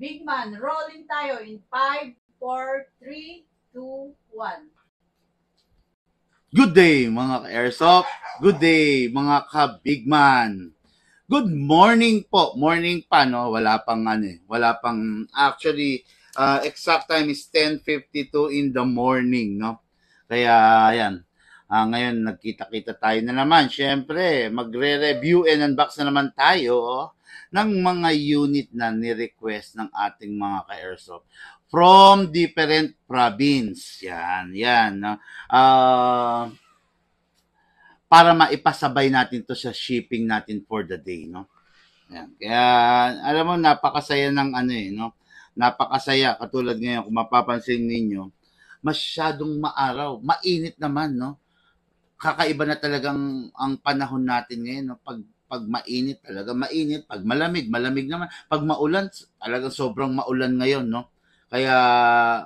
Big man, rolling tayo in 5, 4, 3, 2, 1. Good day mga ka-airsoft. Good day mga ka-bigman. Good morning po. Morning pa, no? Wala pang actually, exact time is 10:52 in the morning, no? Kaya, ayan. Ngayon, nagkita-kita tayo na naman. Siyempre, magre-review and unbox na naman tayo ng mga unit na ni-request ng ating mga ka-airsoft from different province. Yan. No? Para maipasabay natin to sa shipping natin for the day, no? Yan. Kaya, alam mo, napakasaya ng no? Napakasaya. Katulad ngayon, kung mapapansin ninyo, masyadong maaraw. Mainit naman, no? Kakaiba na talagang ang panahon natin ngayon, no? Pag mainit, talaga mainit. Pag malamig, malamig naman. Pag maulan, talagang sobrang maulan ngayon, no? Kaya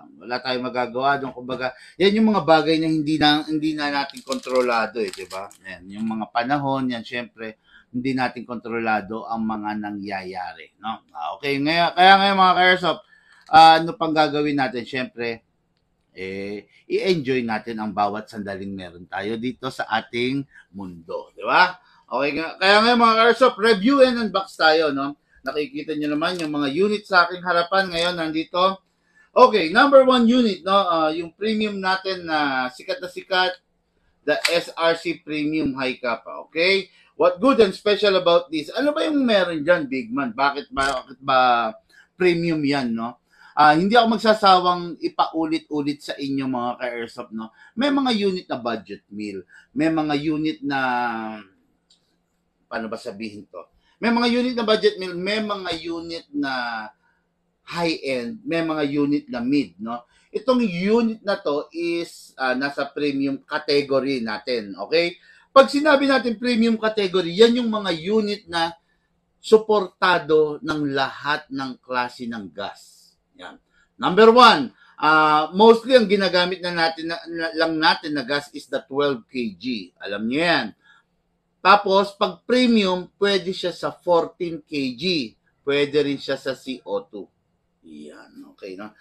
wala tayong magagawa doon. Kumbaga, yan yung mga bagay na hindi na natin kontrolado, di ba? Yan, yung mga panahon, yan syempre, hindi natin kontrolado ang mga nangyayari, no? Okay, kaya ngayon mga ka-airsoft, ano pang gagawin natin? Syempre, i-enjoy natin ang bawat sandaling meron tayo dito sa ating mundo, di ba? Okay, kaya ngayon mga ka-airsoft, review and unbox tayo, no? Nakikita nyo naman yung mga unit sa aking harapan ngayon, nandito. Okay, number 1 unit, no? Yung premium natin na sikat, the SRC Premium High Kappa, okay? What good and special about this? Ano ba yung meron dyan, big man? Bakit ba premium yan, no? Hindi ako magsasawang ipaulit-ulit sa inyo mga ka-airsoft, no? May mga unit na budget meal. May mga unit na, paano ba sabihin to? May mga unit na budget meal. May mga unit na high-end, may mga unit na mid, no? Itong unit na to is nasa premium category natin, okay? Pag sinabi natin premium category, yan yung mga unit na suportado ng lahat ng klase ng gas. Yan. Number 1, mostly ang ginagamit lang natin na gas is the 12 kg. Alam niyo yan. Tapos, pag premium, pwede siya sa 14 kg. Pwede rin siya sa CO2. Yan, okay, no?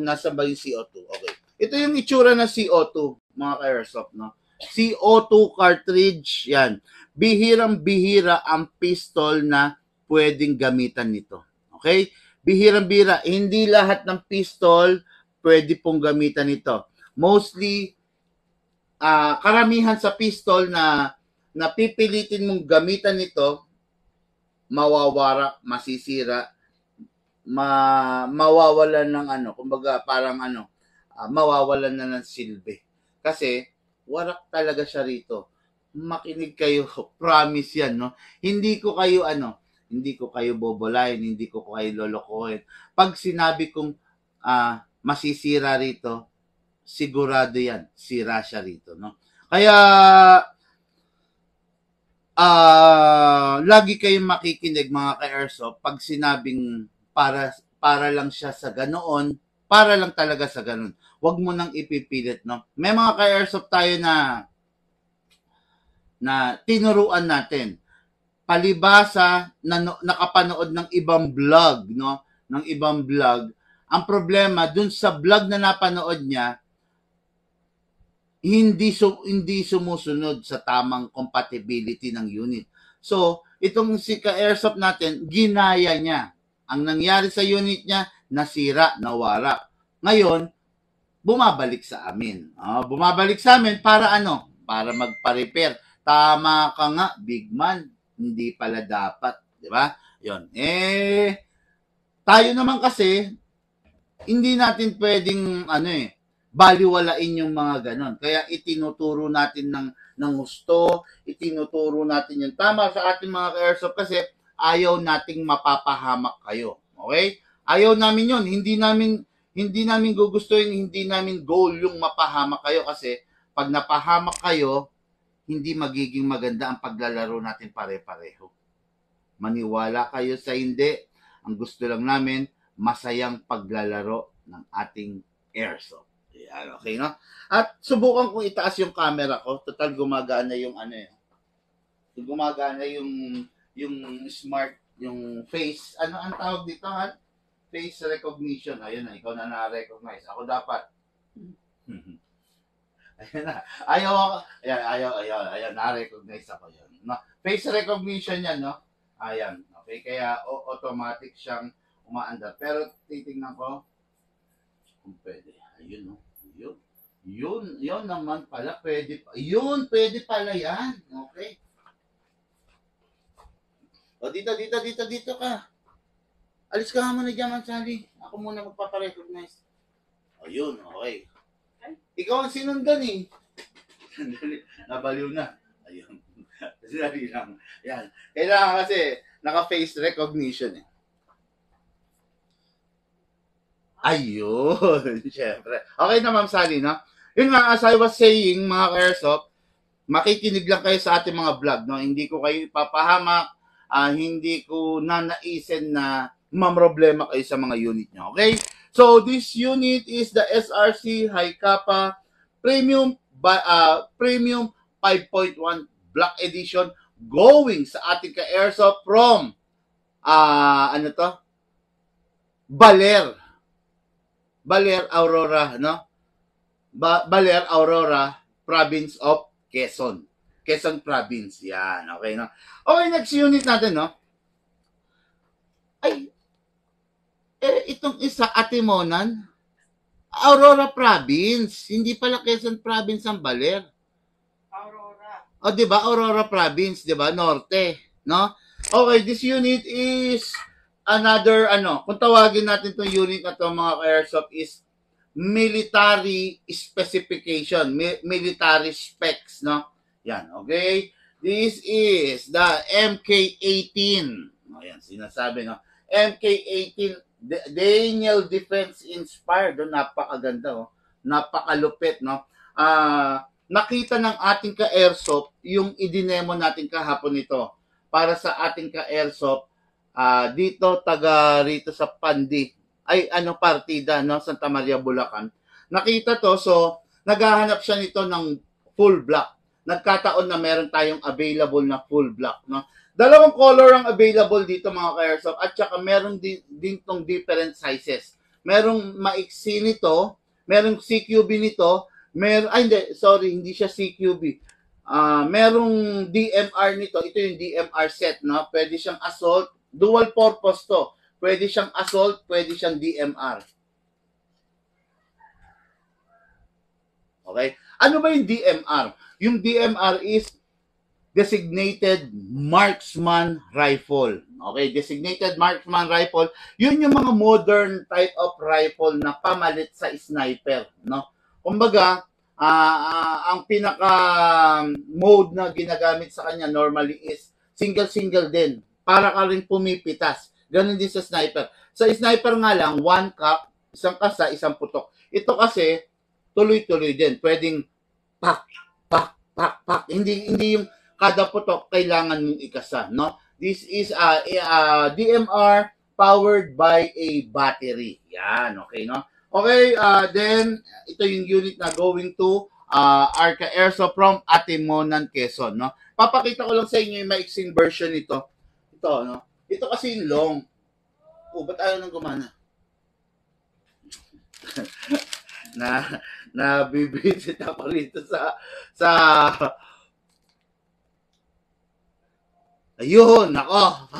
Nasa ba yung CO2? Okay. Ito yung itsura ng CO2, mga ka-airsoft, no? CO2 cartridge, yan. Bihirang-bihira ang pistol na pwedeng gamitan nito. Okay? Bihirang-bihira. Hindi lahat ng pistol pwede pong gamitan nito. Mostly, karamihan sa pistol na pipilitin mong gamitan nito, mawawara, masisira, mawawalan ng kumbaga parang mawawalan na ng silbi. Kasi warak talaga siya rito. Makinig kayo, promise yan, no? Hindi ko kayo bobolayin, hindi ko kayo lolokohin. Pag sinabi kong masisira rito, sigurado yan, sira siya rito, no? Kaya lagi kayong makikinig mga ka-airsoft pag sinabing para lang siya sa ganoon, para lang talaga sa ganoon. Huwag mo nang ipipilit, no? May mga ka-airsoft tayo na tinuruan natin. Palibasa na nakapanood ng ibang vlog, no? Ng ibang vlog. Ang problema dun sa vlog na napanood niya, hindi sumusunod sa tamang compatibility ng unit. So, itong si ka-airsoft natin, ginaya niya. Ang nangyari sa unit niya, nasira, nawara. Ngayon, bumabalik sa amin. Bumabalik sa amin para Para magpa-repair. Tama ka nga, big man. Hindi pala dapat. Di ba? Yun. Tayo naman kasi, hindi natin pwedeng, baliwalain yung mga ganon. Kaya itinuturo natin ng gusto, itinuturo natin yung tama sa ating mga ka-airsoft kasi ayaw nating mapapahamak kayo. Okay? Ayaw namin yun. Hindi namin gugustuhin, hindi namin goal yung mapahamak kayo kasi pag napahamak kayo, hindi magiging maganda ang paglalaro natin pare-pareho. Maniwala kayo sa hindi. Ang gusto lang namin, masayang paglalaro ng ating airsoft. Yan, okay, no? At subukan kong itaas yung camera ko. Total gumagana yung gumagana yung smart yung face, ano ang tawag dito, ha? Face recognition. Ayun na, ikaw na na-recognize. Ako dapat. Ayun na. Ayaw, na-recognize ako yun. No? Face recognition yan, no? Ayan. Okay, kaya automatic siyang umaandar. Pero titingnan ko kung pwede. Ayun, no? Yun naman pala, pwede pa. Yun, pwede pala yan. Okay. O, dito ka. Alis ka nga muna dyan, Mansali. Ako muna magpaparecognize. O, yun, okay. Ikaw ang sinundan eh. Nabaliw na. Ayun. Sandali lang. Yan. Kailangan kasi naka-face recognition eh. Ayun. Siyempre. Okay na, Ma'am Sally, no? Yun nga, as I was saying, mga ka-airsoft, makikinig lang kayo sa ating mga vlog, no? Hindi ko kayo ipapahamak, hindi ko nanaisin na mamroblema kayo sa mga unit nyo. Okay? So, this unit is the SRC High Kappa Premium 5.1 Black Edition going sa ating ka-airsoft from Baler, Aurora, no? Baler, Aurora, Province of Quezon. Quezon Province. Yan. Okay, no? Okay, next unit natin, no? Ay, itong isa, Atimonan, Aurora Province. Hindi pala Quezon Province ang Baler. Aurora. O, di ba? Aurora Province, di ba? Norte, no? Okay, this unit is another, kung tawagin natin itong unit na ito, mga airsoft, is military specification, military specs, no? Yan, okay? This is the MK-18. Ayan, sinasabi, no? MK-18, Daniel Defense Inspired. Napakaganda, oh. Napakalupit, no? Nakita ng ating ka-airsoft yung idinemo natin kahapon nito para sa ating ka-airsoft dito, rito sa Pandi. Partida, no? Santa Maria, Bulacan. Nakita to, so, naghahanap siya nito ng full black. Nagkataon na meron tayong available na full black, no? Dalawang color ang available dito, mga ka-airsoft, at saka meron din tong different sizes. Merong maiksi nito, merong CQB nito, hindi siya CQB. Merong DMR nito, ito yung DMR set, no? Pwede siyang assault, dual purpose to. Pwede siyang assault, pwede siyang DMR. Okay? Ano ba yung DMR? Yung DMR is Designated Marksman Rifle. Okay? Designated Marksman Rifle. Yun yung mga modern type of rifle na pamalit sa sniper. No? Kumbaga, ang pinaka-mode na ginagamit sa kanya normally is single-single din. Para ka rin pumipitas. Ganon din sa sniper. Sa sniper nga lang, one cock, isang kasa, isang putok. Ito kasi, tuloy-tuloy din. Pwedeng pak. Hindi yung kada putok kailangan mong ikasa, no? This is a DMR powered by a battery. Yan, okay, no? Okay, then, ito yung unit na going to Arca Airsoft from Atimonan, Quezon, no? Papakita ko lang sa inyo yung maiksing version nito. Ito, no? Ito kasi yung long. Ba't ayaw nang gumana? Nabibisit ako rito sa ayun, nako.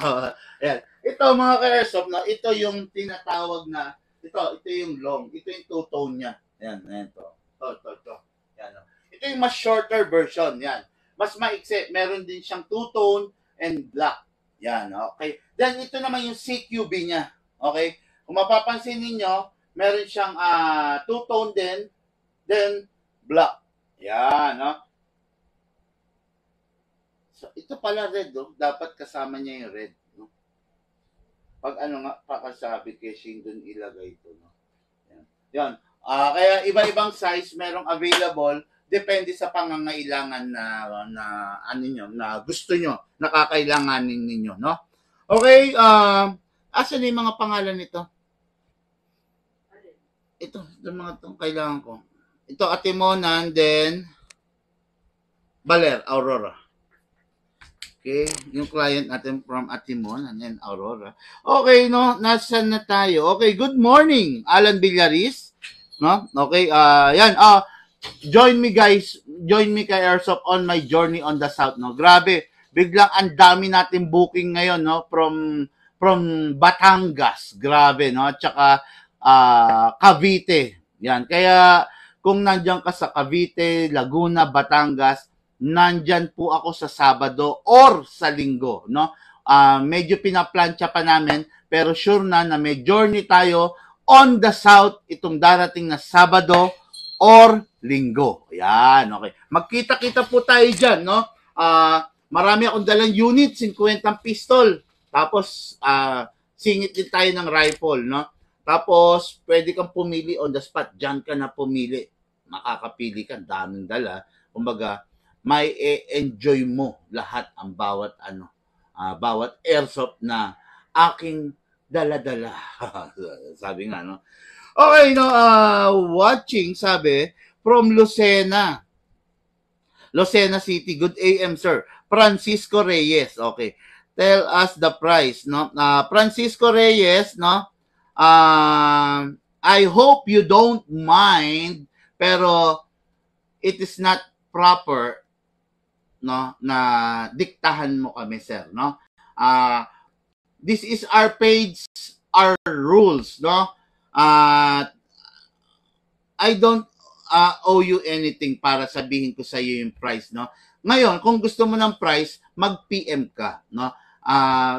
Ayan. Ito, mga ka-airsoft, no? Ito yung tinatawag na, ito yung long. Ito yung two-tone niya. Ayan, ito. Ito. Ayan, no? Ito yung mas shorter version. Yan. Mas maiksi. Meron din siyang two-tone and black. Yan, okay. Then, ito naman yung CQB niya. Okay? Kung mapapansin ninyo, meron siyang two-tone din, then black. Yan, no? So, ito pala red, no? Dapat kasama niya yung red, no? Pag pakasabi kay Shane doon ilagay ito, no? Yan. Kaya iba-ibang size merong available. Depende sa pangangailangan na gusto nyo, nakakailanganin ninyo, no? Okay, asan yung mga pangalan nito? Ito mga itong kailangan ko. Ito, Atimonan, then Baler, Aurora. Okay, yung client natin from Atimon and then Aurora. Okay, no, nasan na tayo? Okay, good morning, Alan Villaris. No? Okay, yan, join me guys, join me kay Airsoft on my journey on the south, no? Grabe, biglang ang dami natin booking ngayon, no? From Batangas, grabe, no? At saka Cavite. Yan. Kaya kung nandiyan ka sa Cavite, Laguna, Batangas, nandyan po ako sa Sabado or sa Linggo, no? Medyo pinaplansya pa namin, pero sure na may journey tayo on the south itong darating na Sabado or Linggo. Yan, okay. Magkita-kita po tayo dyan, no? Marami akong dalang unit, 50 pistol. Tapos, singit din tayo ng rifle, no? Tapos, pwede kang pumili on the spot. Diyan ka na pumili. Makakapili ka, daming dala. Kumbaga, may enjoy mo lahat ang bawat bawat airsoft na aking dala-dala. Sabi nga, no? Okay, no, watching, sabi, from Lucena City. Good AM, sir. Francisco Reyes. Okay. Tell us the price, no? Francisco Reyes, no? I hope you don't mind, pero it is not proper, no, na diktahan mo kami, sir, no? This is our page, our rules, no? I don't owe you anything para sabihin ko sa iyo yung price, no? Ngayon, kung gusto mo ng price, mag-PM ka, no?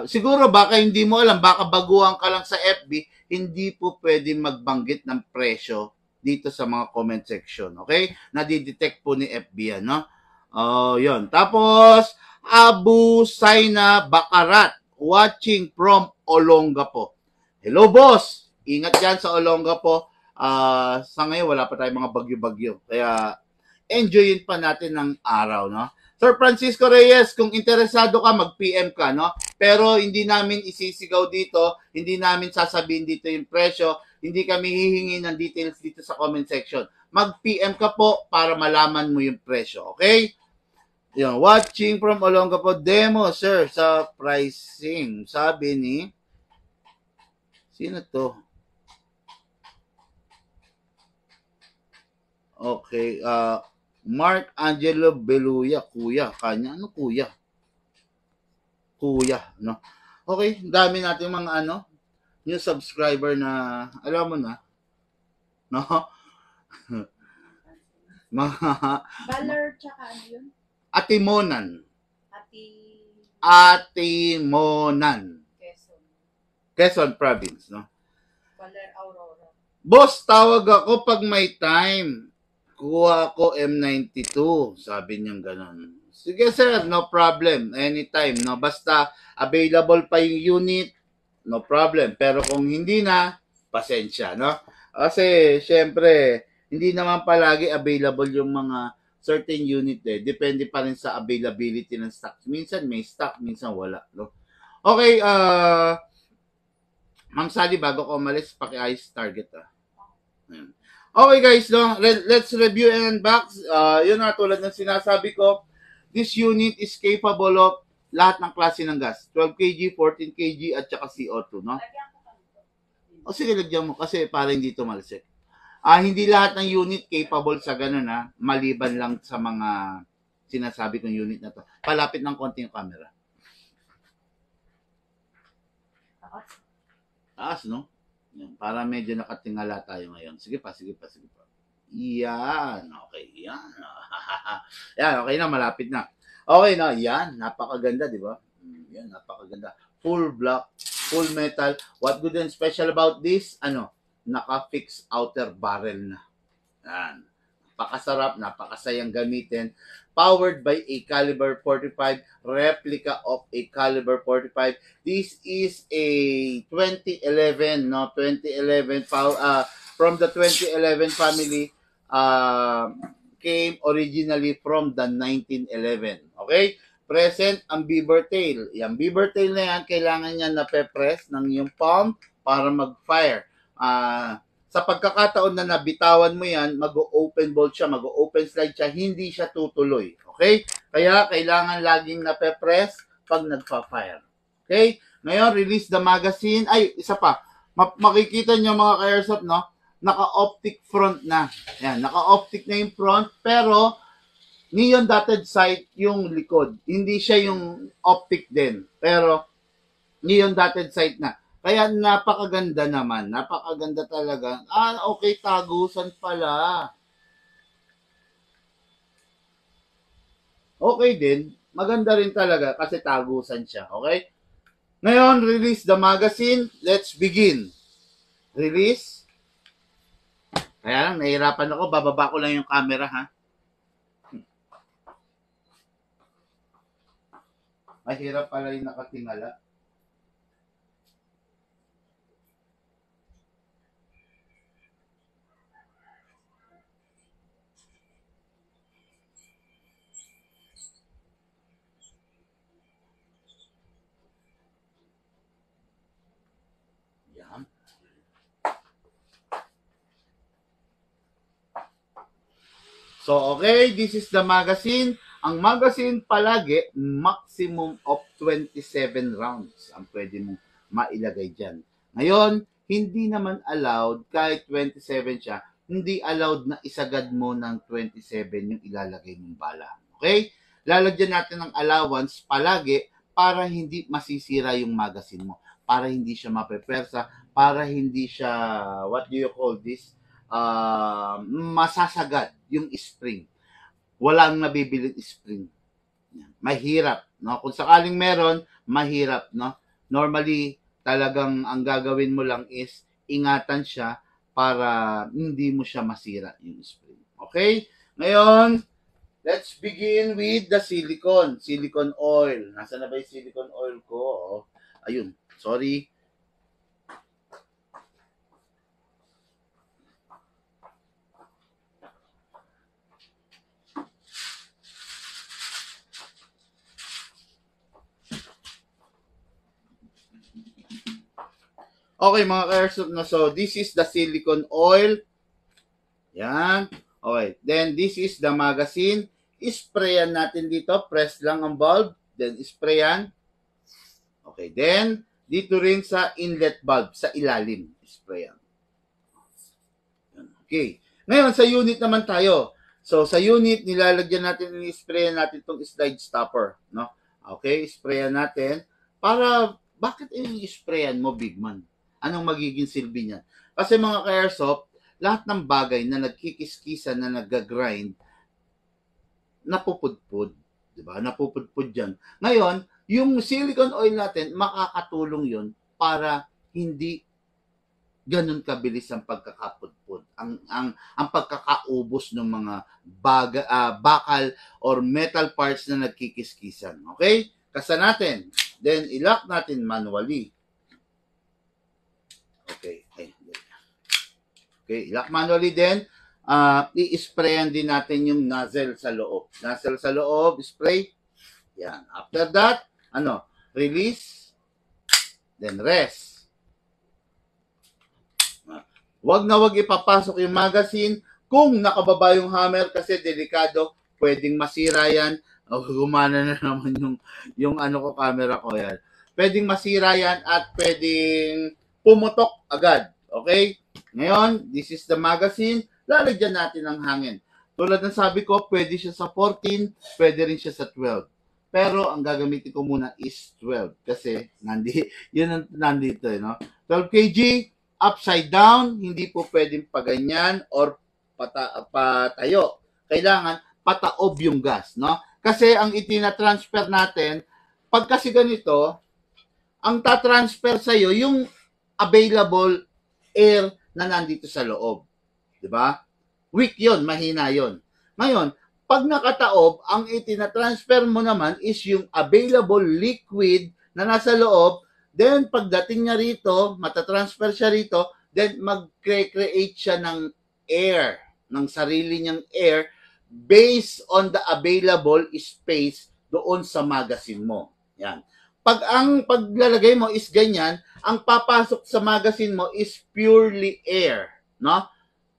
Siguro baka hindi mo alam, baka baguhan ka lang sa FB, hindi po pwede magbanggit ng presyo dito sa mga comment section, okay? Nadidetect po ni FB yan, no? Yun. Tapos, Abu Saina Bakarat, watching from Olongapo. Hello, boss! Ingat dyan sa Olongapo. Sa ngayon, wala pa tayong mga bagyo-bagyo. Kaya, enjoyin pa natin ng araw, no? Sir Francisco Reyes, kung interesado ka, mag-PM ka, no? Pero hindi namin isisigaw dito, hindi namin sasabihin dito yung presyo, hindi kami hihingi ng details dito sa comment section. Mag-PM ka po para malaman mo yung presyo, okay? Yung watching from Olongapo demo, sir, sa pricing. Sabi ni, sino to? Okay, Mark Angelo Beluya, kuya. Kanya, ano kuya? Kuya, no? Okay, dami natin mga new subscriber na, alam mo na, no? Valor, tsaka ano yun? Atimonan. Ati... Atimonan. Quezon Province, no? Valor Aurora. Boss, tawag ako pag may time. Kuha ko M92. Sabi niyang ganun. Sige sir, no problem. Anytime, no? Basta available pa yung unit, no problem. Pero kung hindi na, pasensya, no? Kasi, syempre, hindi naman palagi available yung mga certain unit eh. Depende pa rin sa availability ng stock. Minsan may stock, minsan wala, no? Okay, Ma'am Sally, bago ko umalis, paki-ice target, Ayan. Okay guys, no, let's review and unbox. Yun na, tulad ng sinasabi ko, this unit is capable of lahat ng klase ng gas. 12 kg, 14 kg, at saka CO2, no? O sige, lagyan mo kasi para hindi tumalsik. Hindi lahat ng unit capable sa ganun, maliban lang sa mga sinasabi kong unit na to. Palapit ng konti yung camera. Taas, no? Yan, para medyo nakatingala tayo ngayon. Sige pa. Yan. Okay, yan. Yan, okay na, malapit na. Okay na, yan. Napakaganda, di ba? Yan, napakaganda. Full block, full metal. What good and special about this? Naka-fix outer barrel na. Yan. Napakasarap, napakasayang gamitin. Powered by a caliber 45, replica of a caliber 45. This is a 2011, no? 2011 from the 2011 family, came originally from the 1911. Okay? Present ang beaver tail. Yung beaver tail na yan, kailangan niya na pe-press ng iyong palm para mag-fire. Sa pagkakataon na nabitawan mo yan, mag-open bolt siya, mag-open slide siya, hindi siya tutuloy. Okay? Kaya kailangan laging nape-press pag nagpa-fire. Okay? Ngayon, release the magazine. Ay, isa pa. Makikita nyo mga ka-airsoft, no? Naka-optic front na. Yan, naka-optic na yung front, pero neon dotted sight yung likod. Hindi siya yung optic din. Pero, neon dotted sight na. Kaya napakaganda naman. Napakaganda talaga. Okay, tagusan pala. Okay din. Maganda rin talaga kasi tagusan siya. Okay? Ngayon, release the magazine. Let's begin. Release. Kaya lang, nahihirapan ako. Bababa ko lang yung camera, ha? Mahirap pala yung nakatingala. Yan. So, okay, this is the magazine. Ang magazine palagi, maximum of 27 rounds ang pwede mong mailagay dyan. Ngayon, hindi naman allowed, kahit 27 siya, hindi allowed na isagad mo ng 27 yung ilalagay mong bala. Okay? Lalagyan natin ng allowance palagi para hindi masisira yung magazine mo. Para hindi siya mapepersa, para hindi siya, what do you call this? Masasagad yung spring. Walang nabibiling spring. Mahirap, no? Kung sakaling meron, mahirap, no? Normally, talagang ang gagawin mo lang is ingatan siya para hindi mo siya masira yung spring. Okay? Ngayon, let's begin with the silicone. Silicone oil. Nasaan na ba yung silicone oil ko? Ayun. Sorry. Okay, mga ka-airsoft na. So, this is the silicone oil. Yan. Okay. Then, this is the magazine. Isprayan natin dito. Press lang ang bulb. Then, isprayan. Okay. Then, dito rin sa inlet bulb, sa ilalim. Isprayan. Okay. Ngayon, sa unit naman tayo. So, sa unit, nilalagyan natin, isprayan natin itong slide stopper. No? Okay. Isprayan natin. Para, bakit i-sprayan mo, big man? Anong magiging silbi niya? Kasi mga ka-airsoft, lahat ng bagay na nagkikiskisan, na nag-grind, napupudpud. Diba? Napupudpud yan. Ngayon, yung silicone oil natin, makakatulong yun para hindi ganun kabilis ang pagkakapudpud. Ang pagkakaubos ng mga bakal or metal parts na nagkikiskisan. Okay? Kasa natin. Then, ilock natin manually. Okay. Okay, lock manually din. I-sprayan din natin yung nozzle sa loob. Nozzle sa loob, spray. Yan. After that, release. Then rest. Wag na wag ipapasok yung magazine kung nakababa yung hammer kasi delikado. Pwedeng masira yan. Gumana na naman yung camera ko yan. Pwedeng masira yan at pwedeng pumutok agad. Okay? Ngayon, this is the magazine. Lalagyan natin ng hangin. Tulad ng sabi ko, pwede siya sa 14, pwede rin siya sa 12. Pero ang gagamitin ko muna is 12 kasi yun ang nandito, no? 12 kg, upside down, hindi po pwedeng paganyan or patayo. Kailangan pataob yung gas, no? Kasi ang itina-transfer natin, pag kasi ganito, ang tatransfer sa'yo, yung available air na nandito sa loob. Diba? Weak yon, mahina yon. Ngayon, pag nakataob, ang itina-transfer mo naman is yung available liquid na nasa loob. Then, pagdating niya rito, matatransfer siya rito, then mag-create siya ng air, ng sarili niyang air, based on the available space doon sa magazine mo. Yan. Pag ang paglalagay mo is ganyan, ang papasok sa magazine mo is purely air, no?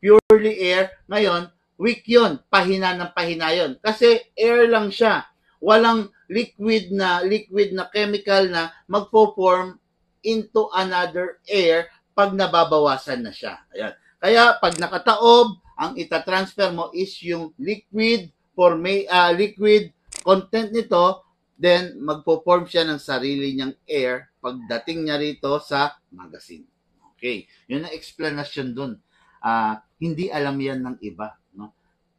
Purely air. Ngayon, weak 'yon, pahina ng pahina 'yon. Kasi air lang siya. Walang liquid na chemical na magpo-form into another air pag nababawasan na siya. Ayan. Kaya pag nakataob, ang itatransfer mo is yung liquid liquid content nito, then magpo-form siya ng sarili niyang air pagdating niya rito sa magazine. Okay. Yun ang explanation dun. Hindi alam yan ng iba. No?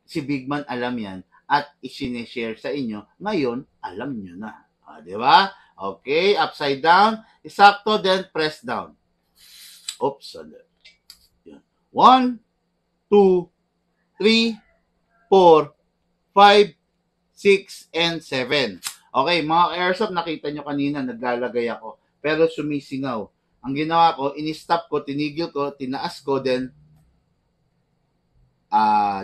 Si Bigman alam yan at isineshare sa inyo. Ngayon, alam nyo na. Di ba? Okay, upside down. Isakto, then press down. Oops. 1, 2, 3, 4, 5, 6, and 7. Okay, mga airsoft, nakita nyo kanina, naglalagay ako. Pero sumisingaw. Ang ginawa ko, in-stop ko, tinigil ko, tinaas ko, then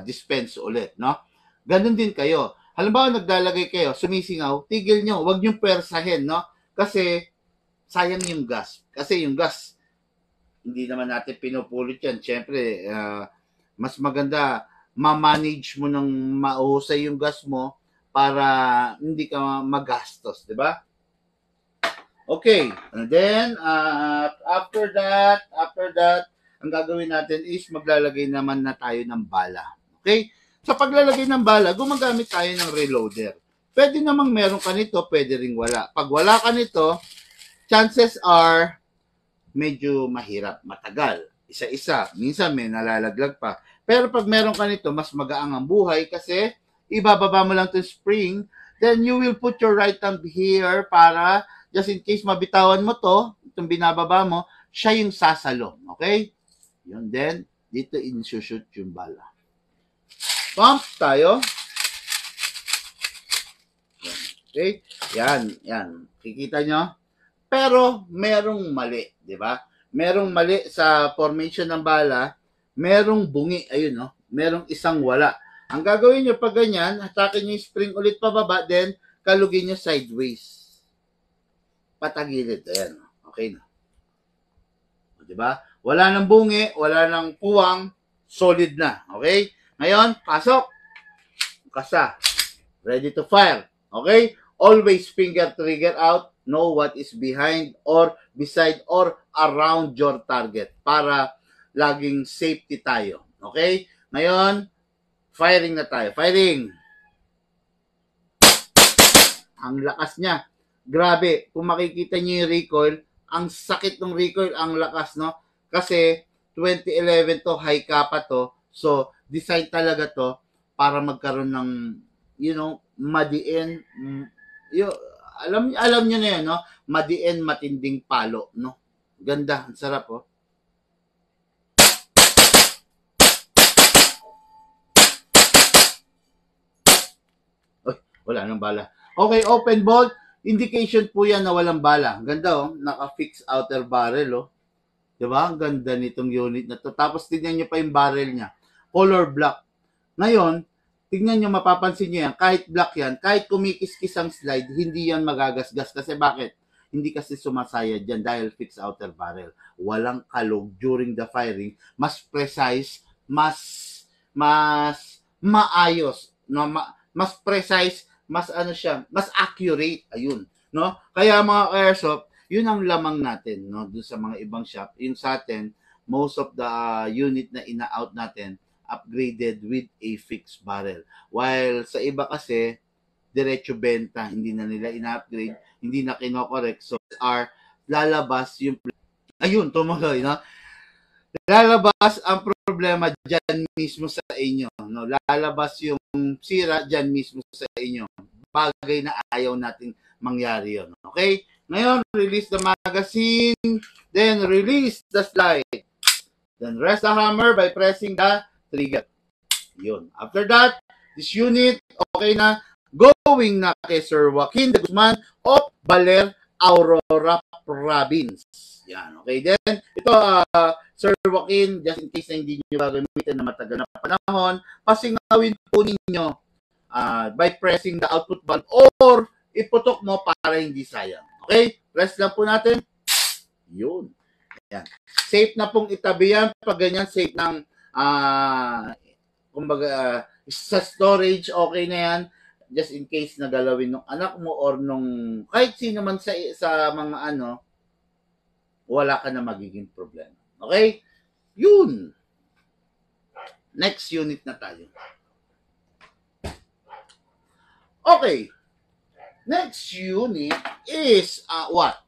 dispense ulit, no? Ganun din kayo. Halimbawa, naglalagay kayo, sumisingaw, tigil nyo, huwag nyo persahin, no? Kasi, sayang yung gas. Kasi yung gas, hindi naman natin pinupulot yan. Siyempre, mas maganda, ma-manage mo ng mahusay yung gas mo para hindi ka magastos, di ba? Okay, and then, after that, ang gagawin natin is maglalagay naman na tayo ng bala. Okay? Sa paglalagay ng bala, gumagamit tayo ng reloader. Pwede namang meron ka nito, pwede ring wala. Pag wala ka nito, chances are medyo mahirap, matagal. Isa-isa. Minsan may nalalaglag pa. Pero pag meron ka nito, mas magaang ang buhay kasi ibababa mo lang itong spring, then you will put your right thumb here para just in case mabitawan mo to, itong binababa mo, siya yung sasalo. Okay? Yun, then, dito in-shoot yung bala. Pump tayo. Okay? Yan. Kikita nyo? Pero, merong mali. Di ba? Merong mali sa formation ng bala. Merong bungi. Ayun, no? Merong isang wala. Ang gagawin nyo pag ganyan, hatakin nyo yung spring ulit pababa, then, kalugin nyo sideways. Patagilid. Ayan. Okay na. Di ba? Wala nang bungi, wala nang puwang, solid na. Okay? Ngayon, pasok. Kasa. Ready to fire. Okay? Always finger trigger out. Know what is behind or beside or around your target para laging safety tayo. Okay? Ngayon, firing na tayo. Firing. Ang lakas niya. Grabe. Kung makikita niyo yung recoil, ang sakit ng recoil, ang lakas, no? Kasi 2011 to, high kappa to. So, design talaga to para magkaroon ng, madiin. Alam nyo na yan, no? Madiin, matinding palo, no? Ganda, ang sarap, oh. Uy, wala nang bala. Okay, open bolt. Indication po yan na walang bala. Ganda, oh. Naka-fix outer barrel, oh. Diba? Ang ganda nitong unit na to. Tapos tignan nyo pa yung barrel niya. Color black. Ngayon, tignan nyo, mapapansin nyo yan. Kahit black yan, kahit kumikis-kis ang slide, hindi yan magagasgas. Kasi bakit? Hindi kasi sumasaya dyan dahil fixed outer barrel. Walang kalog during the firing. Mas precise, mas maayos. No? Mas precise, mas accurate. Ayun. No? Kaya mga airsoft, yun ang lamang natin, no? Doon sa mga ibang shop. Yung sa atin, most of the unit na ina-out natin, upgraded with a fixed barrel. While sa iba kasi, diretso benta, hindi na nila ina-upgrade, hindi na kinokorek. So, lalabas yung, ayun, tumuloy, no? Lalabas ang problema dyan mismo sa inyo, no? Lalabas yung sira dyan mismo sa inyo. Bagay na ayaw nating mangyari yun. Okay? Ngayon, release the magazine, then release the slide. Then rest the hammer by pressing the trigger. Yun. After that, this unit, okay na, going na kay Sir Joaquin de Guzman of Baler Aurora Province. Yan. Okay, then, ito, Sir Joaquin, just in case na hindi nyo gagamitin na matagal na panahon, pasingawin po ninyo by pressing the output button or iputok mo para hindi sayang. Okay? Press lang po natin. Yun. Ayan. Safe na pong itabi yan. Pag ganyan, safe ng kumbaga, sa storage, okay na yan. just in case na galawin ng anak mo or nung kahit sino man sa mga ano, wala ka na magiging problema. Okay? Yun. Next unit na tayo. Okay. Next unit is what?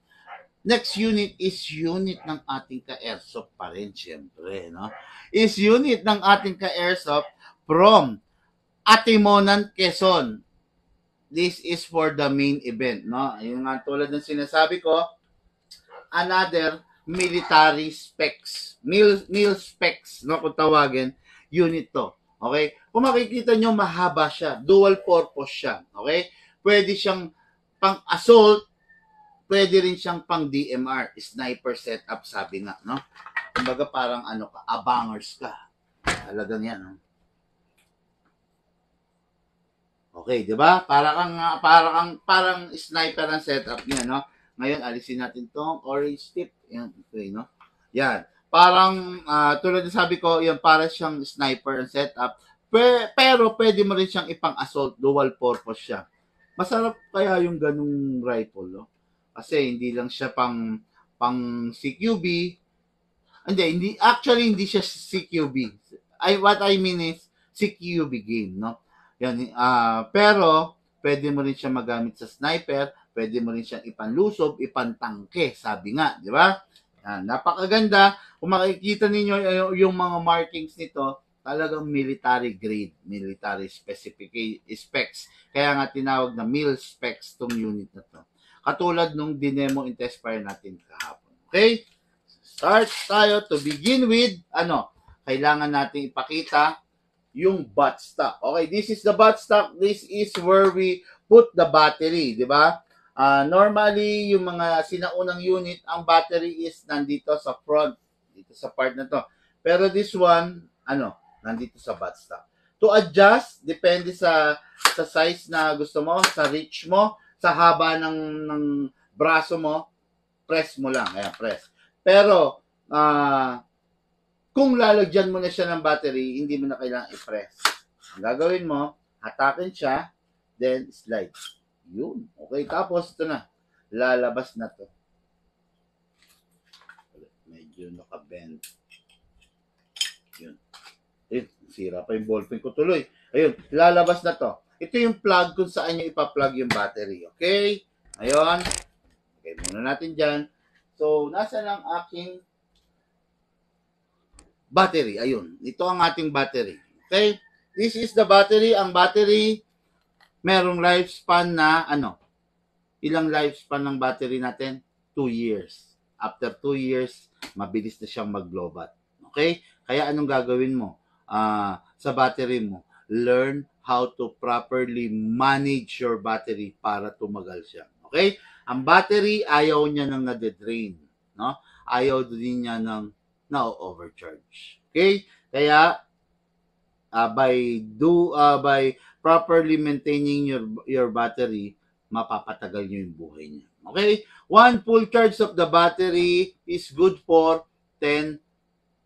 Next unit is unit ng ating ka-airsoft pa rin, syempre, no? Is unit ng ating ka-airsoft from Atimonan, Quezon. This is for the main event, no? Yung nga tulad ng sinasabi ko, another military specs, mil specs, no, kung tawagin, unit to. Okay? Kung makikita nyo, mahaba siya. Dual purpose siya. Okay? Pwede siyang pang-assault, pwede rin siyang pang-DMR, sniper setup, sabi nga, no? Kumbaga parang ano ka, abangers ka. Talagang yan, no? Okay, di ba? Parang sniper ang setup niya, no? Ngayon, alisin natin tong orange tip. Yan, okay, no? Yan. Parang, tulad ng sabi ko, yan, para siyang sniper ang setup. Pero, pwede mo rin siyang ipang-assault, dual purpose siya. Masarap kaya yung ganung rifle, no? Kasi, hindi lang siya pang CQB. Actually, hindi siya CQB. What I mean is, CQB game, no? Yan, pero, pwede mo rin siya magamit sa sniper, pwede mo rin siyang ipanlusob, ipantangke, sabi nga, di ba? Yan, napakaganda. Kung makikita ninyo yung mga markings nito, talagang military grade, military specs. Kaya nga tinawag na mil specs tong unit na to. Katulad nung dinemo in test fire natin kahapon. Okay? Start tayo to begin with, kailangan natin ipakita yung buttstock. Okay, this is the buttstock. This is where we put the battery, di ba? Normally, yung mga sinaunang unit, ang battery is nandito sa front, dito sa part na to. Pero this one, nandito sa buttstock. To adjust, depende sa size na gusto mo, sa reach mo, sa haba ng braso mo, press mo lang. Ayan, press. Pero, kung lalagyan mo na siya ng battery, hindi mo na kailangan i-press. Ang gagawin mo, hatakin siya, then slide. Yun. Okay, tapos ito na. Lalabas na to. Medyo nakabend. Yun. Ayun, sira pa yung ballpen ko tuloy. Ayun, lalabas na to. Ito yung plug kung saan nyo ipa-plug yung battery. Okay? Ayun. Okay, muna natin dyan. So, nasa lang aking battery. Ayun. Ito ang ating battery. Okay? This is the battery. Ang battery, merong lifespan na, ilang lifespan ng battery natin? 2 years. After 2 years, mabilis na siyang mag-lowbat. Okay? Kaya anong gagawin mo? Sa battery mo, learn how to properly manage your battery para tumagal siya. Okay? Ang battery, ayaw niya nang nade-drain. No? Ayaw din niya ng na-overcharge. Okay? Kaya, by properly maintaining your battery, mapapatagal nyo yung buhay niya. Okay? One full charge of the battery is good for 10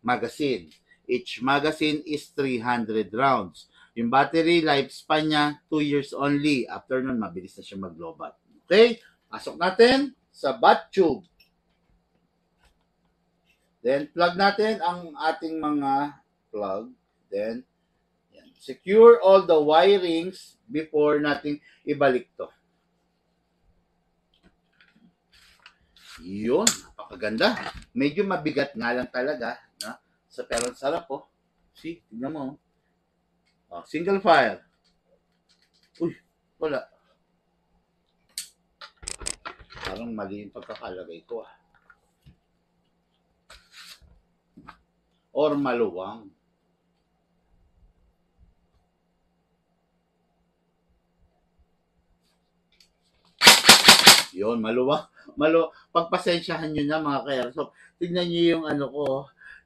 magazine. Each magazine is 300 rounds. Yung battery lifespan niya, 2 years only. After nun, mabilis na siya mag-lowbat. Okay? Pasok natin sa bat tube. Then, plug natin ang ating mga plug. Then, yan. Secure all the wirings before natin ibalik to. Yun, napakaganda. Medyo mabigat nga lang talaga. No? Pero sarap po. See, tignan mo. Single fire. Uy, wala. Parang mali yung pagkakalagay ko. Or maluwang. Yun, maluwang. Pagpasensyahan nyo na mga ka-airsoft. Tignan nyo yung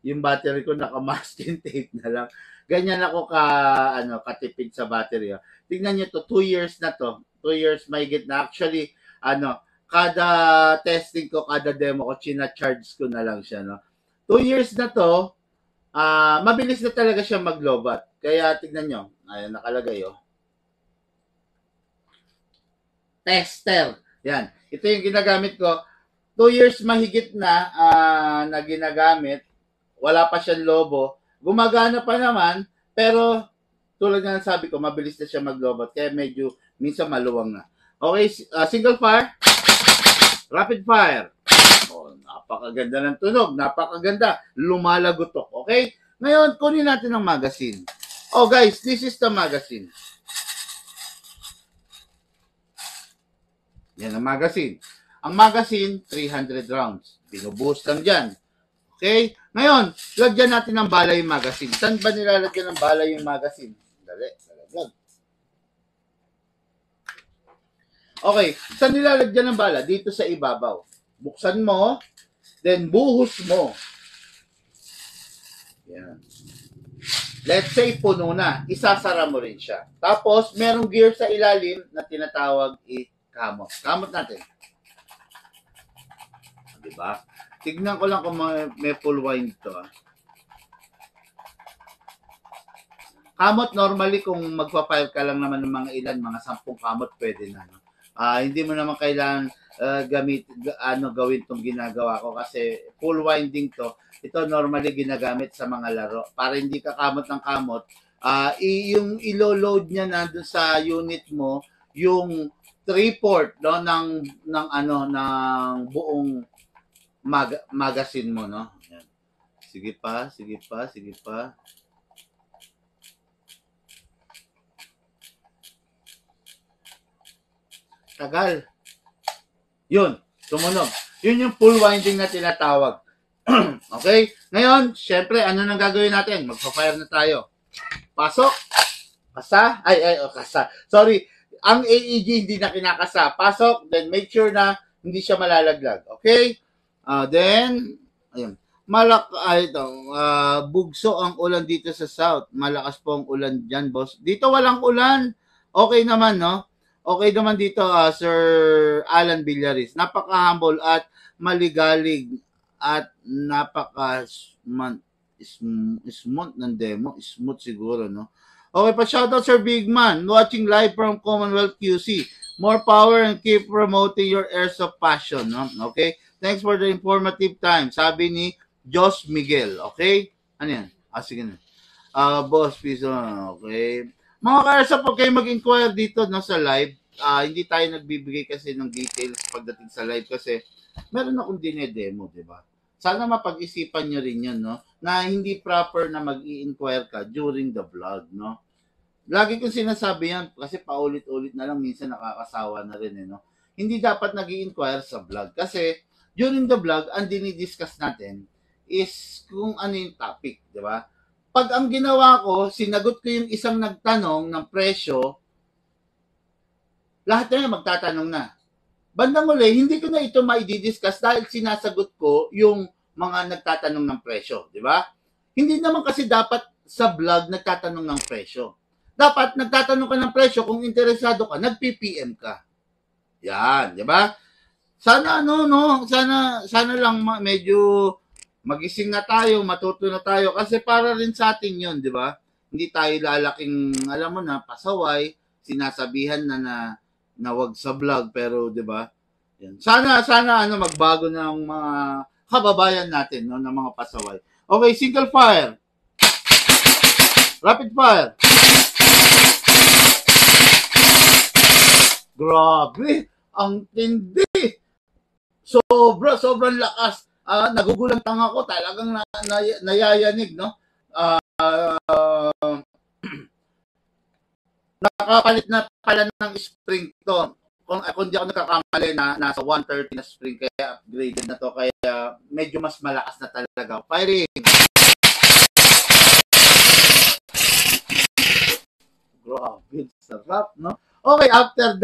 yung battery ko naka-masking tape na lang. Ganyan ako katipid sa battery. Tignan nyo to, 2 years na to. 2 years mahigit na. Actually, kada testing ko, kada demo ko, china-charge ko na lang siya, no? 2 years na to, mabilis na talaga siya mag-lowbat. Kaya tignan nyo, ayun, nakalagay, tester. Yan. Ito yung ginagamit ko. 2 years mahigit na ginagamit. Wala pa siyang lobo. Gumagana pa naman, pero tulad nga ng sabi ko, mabilis na siya maglobot. Kaya medyo minsan maluwang na. Okay, single fire. Rapid fire. Oh, napakaganda ng tunog. Napakaganda. Lumalagotok. Okay? Ngayon, kunin natin ang magazine. Oh guys, this is the magazine. Yan ang magazine. Ang magazine, 300 rounds. Binubuhos lang dyan. Okay? Ngayon, lagyan natin ng bala yung magazine. Saan ba nilalagyan ng bala yung magazine? Dali, lalagyan. Okay, saan nilalagyan ng bala? Dito sa ibabaw. Buksan mo, then buhos mo. Yan. Let's say puno na, isasara mo rin siya. Tapos, merong gear sa ilalim na tinatawag kamot. Kamot natin. Diba? Tignan ko lang kung may full wind to. Kamot, normally, kung magpa-file ka lang naman ng mga ilan, mga 10 kamot, pwede na. No? Hindi mo naman kailangan gawin itong ginagawa ko kasi full winding to. Ito normally ginagamit sa mga laro. Para hindi ka kamot ng kamot, yung ilo-load niya na doon sa unit mo, yung 3/4 no, ng buong magazine mo, no? Yan. Sige pa. Tagal. Yun, tumunog. Yun yung full winding na tinatawag. Okay? Ngayon, syempre, ano nang gagawin natin? Magpa-fire na tayo. Pasok. Kasa. Kasa. Sorry. Ang AEG hindi na kinakasa. Pasok. Then make sure na hindi siya malalaglag. Okay? Then, ayun. Bugso ang ulan dito sa south. Malakas po ang ulan dyan, boss. Dito walang ulan. Okay naman, no? Okay naman dito, Sir Alan Villaris. Napaka-humble at maligalig at smooth ng demo. Smooth siguro, no? Okay, pa-shoutout Sir Big Man. Watching live from Commonwealth QC. More power and keep promoting your airsoft passion, no? Okay? Thanks for the informative time. Sabi ni Jos Miguel. Okay? Ano yan? Sige na. Boss, please. Okay. Mga ka-airsoft, pag kayo mag-inquire dito no, sa live, hindi tayo nagbibigay kasi ng details pagdating sa live kasi meron akong dinedemo, di ba? Sana mapag-isipan nyo rin yun, no? Na hindi proper na mag-i-inquire ka during the vlog, no? Lagi kong sinasabi yan kasi paulit-ulit na lang, minsan nakakasawa na rin, no? Hindi dapat nag-i-inquire sa vlog kasi during the vlog, ang dinidiscuss natin is kung ano yung topic, di ba? Pag ang ginawa ko, sinagot ko yung isang nagtanong ng presyo, lahat na magtatanong na. Bandang uli, hindi ko na ito maididiscuss dahil sinasagot ko yung mga nagtatanong ng presyo, di ba? Hindi naman kasi dapat sa vlog nagtatanong ng presyo. Dapat nagtatanong ka ng presyo kung interesado ka, nag-PPM ka. Yan, di ba? Sana sana lang medyo magising na tayo, matuto na tayo kasi para rin sa atin 'yon, 'di ba? Hindi tayo lalaking, alam mo na, pasaway, sinasabihan na wag sa vlog pero 'di ba? Yan. Sana magbago ng mga kababayan natin, no, ng mga pasaway. Okay, single fire. Rapid fire. Grabe, ang tindi. Sobrang lakas. Nagugulantang ako, talagang nayayanig, no? Nakapalit na pala ng spring to. Kung di ako nagkakamali na nasa 130 na spring, kaya upgraded na to, kaya medyo mas malakas na talaga. Firing! Grabe, sarap, no? Okay, after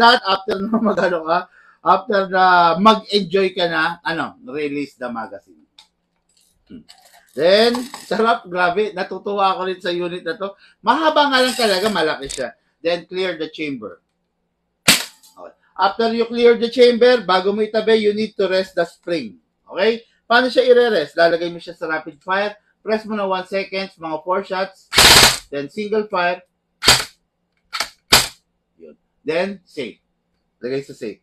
mag-enjoy ka na, release the magazine. Then, sarap, grabe, natutuwa ako rin sa unit na to. Mahaba nga lang talaga, malaki siya. Then, clear the chamber. Okay. After you clear the chamber, bago mo itabi, you need to rest the spring. Okay? Paano siya i-rest? Lalagay mo siya sa rapid fire, press mo na 1 second, mga 4 shots, then single fire, yun. Then, save. Lagay sa safe.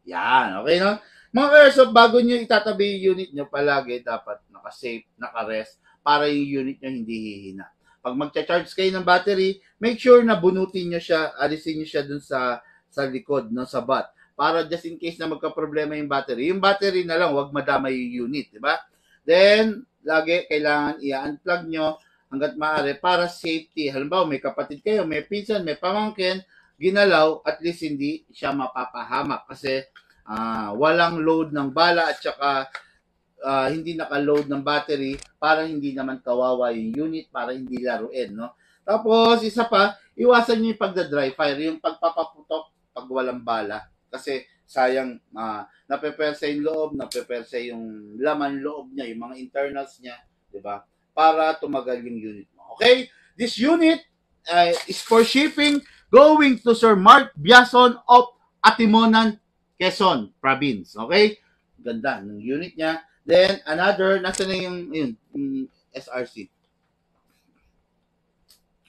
Yan, okay no? Mga ka-airsoft, bago nyo itatabi yung unit nyo, palagi dapat naka-safe, naka-rest, para yung unit nyo hindi hihina. Pag magcha-charge kayo ng battery, make sure na bunutin nyo siya, alisin nyo siya dun sa likod, no, sa butt. Para just in case na magka-problema yung battery na lang, wag madamay yung unit, di ba? Then, lagi kailangan i-unplug nyo hanggat maaari para safety. Halimbawa, may kapatid kayo, may pinsan, may pamangkin, ginalaw, at least hindi siya mapapahamak kasi walang load ng bala at saka hindi naka-load ng battery para hindi naman kawawa yung unit, para hindi laruin, no? Tapos, isa pa, iwasan nyo yung pagda-dry fire, yung pagpapaputok pag walang bala. Kasi, sayang, napepersa yung loob, napepersa yung laman loob niya, yung mga internals niya, di ba? Para tumagal yung unit mo. Okay? This unit is for shipping going to Sir Mark Biason of Atimonan, Quezon Province. Okay? Ganda ng unit niya. Then, another, nasa na yung SRC.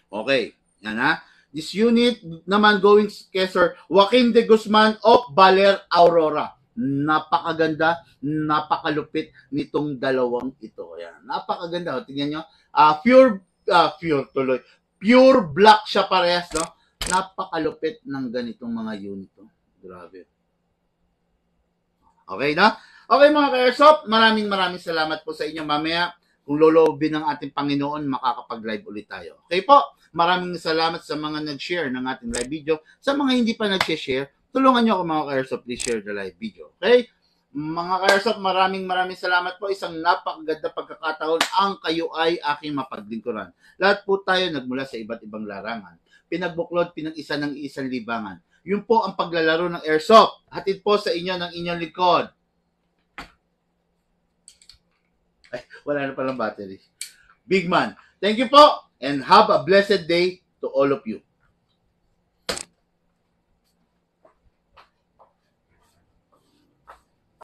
Okay. Yan ha. This unit naman going kay Sir Joaquin de Guzman of Baler, Aurora. Napakaganda, napakalupit nitong dalawang ito. Yan. Napakaganda. Tingnan nyo. Pure tuloy. Pure black siya parehas, no? Napakalupit ng ganitong mga unit. No? Grabe. Okay na? Okay mga ka-airsoft, maraming salamat po sa inyo. Mamaya, kung lolobin ng ating Panginoon, makakapag-live ulit tayo. Okay po? Maraming salamat sa mga nag-share ng ating live video. Sa mga hindi pa nag-share, tulungan nyo ako mga ka-airsoft, please share the live video. Okay? Mga ka-airsoft, maraming salamat po. Isang napakaganda pagkakataon ang kayo ay aking mapaglingkuran. Lahat po tayo nagmula sa iba't ibang larangan. Pinagbuklod, pinag-isa ng isang libangan. Yun po ang paglalaro ng airsoft. Hatid po sa inyo ng inyong likod. Ay, wala na palang battery. Big man. Thank you po and have a blessed day to all of you.